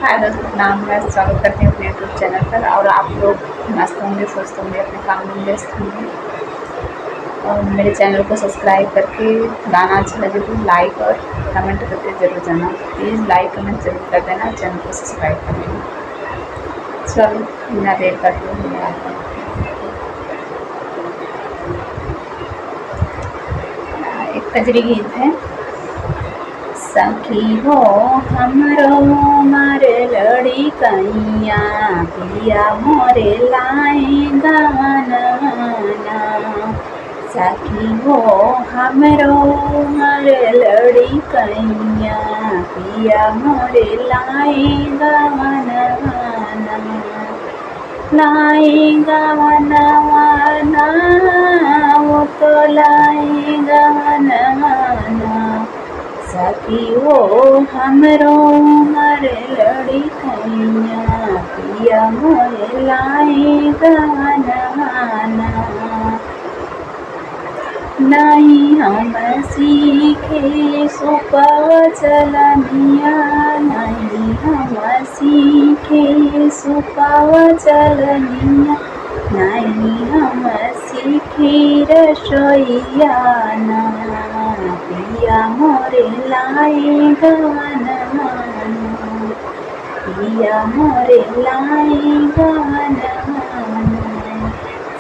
हाय दोस्तों, नाम मैं स्वागत करती हूँ अपने यूट्यूब चैनल पर। और आप लोग मस्त होंगे, स्वस्थ होंगे, अपने काम में व्यस्त होंगे। और मेरे चैनल को सब्सक्राइब करके गाना अच्छा लगे तो लाइक और कमेंट करके ज़रूर जाना। प्लीज़ लाइक कमेंट जरूर कर देना, चैनल को सब्सक्राइब कर लेना। चलो बिना देर करते हुए आते हैं। एक कजरी गीत है। सखी हो हमरो मारे लड़ी कैया, पिया मोरे लाए गाना। सखी हो हमरो मारे लड़ी कैया, पिया मोरे लाए गाना। लाए गाना वो तो लाए गाना। सखी हो हमरो मारे लड़ी कैया, पिया मोरे लाए गाना। नहीं हम सीखे सुपव चलनिया, नहीं हम सीखे सुपव चलनिया, नहीं हम सीखे रसोईया ना। पिया मोरे लाए गाना, पिया मोरे लाए गाना।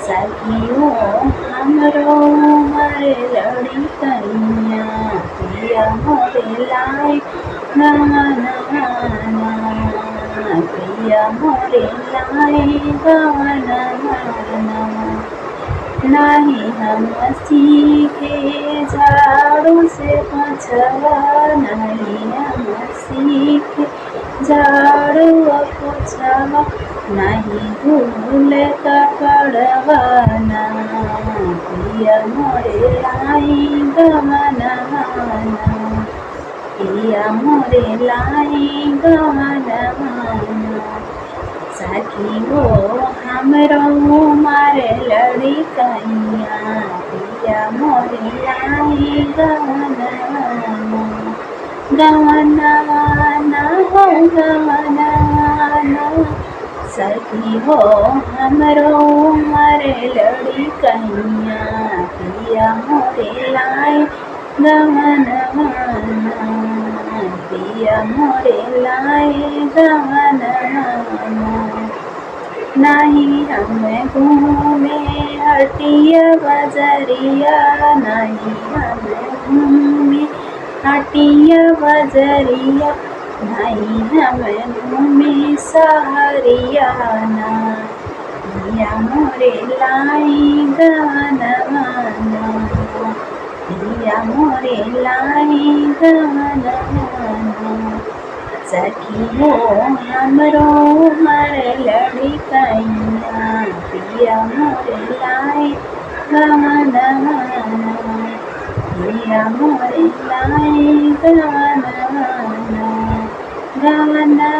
सखी हो हमरो मारे लड़ी कैया, पिया मोरे लाए गाना। पिया मोरे लाए गाना। नहीं हम सीखे झाड़ू से पोछवा, नहीं हम सीखे झाड़ू पोछवा, नहीं धूल कपड़वाना। पिया मोरे लाई गवाना, पिया मोरे लाई गवाना। सखी हो हमरो मारे लड़ी कैया, पिया मोरे लाई गवाना। गवाना हो गवाना। सखी हो हमरो मारे लड़ी कैया, पिया मोरे लाए गवाना। पिया मोरे लाए गवाना। नहीं हम घूमे हटिया बजरिया, नहीं हम घूमे हटिया बजरिया, नहीं हम घूमे सहरिया ना। पिया मोरे लाई गाना, पिया मोरे लाई गाना। सखी हो हमरो मारे लड़ी कैया, पिया मोरे लाए गाना। पिया मोरे लाए गाना। गाना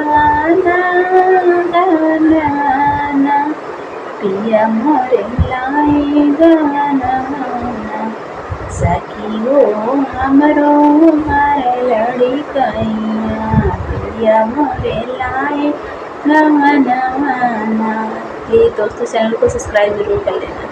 गाना पिया मोरे लाए गाना। सखी हो हमरो मारे लड़ी कैया, पिया मोरे लाए गाना। प्लीज़ दोस्तों चैनल को सब्सक्राइब जरूर कर लेना।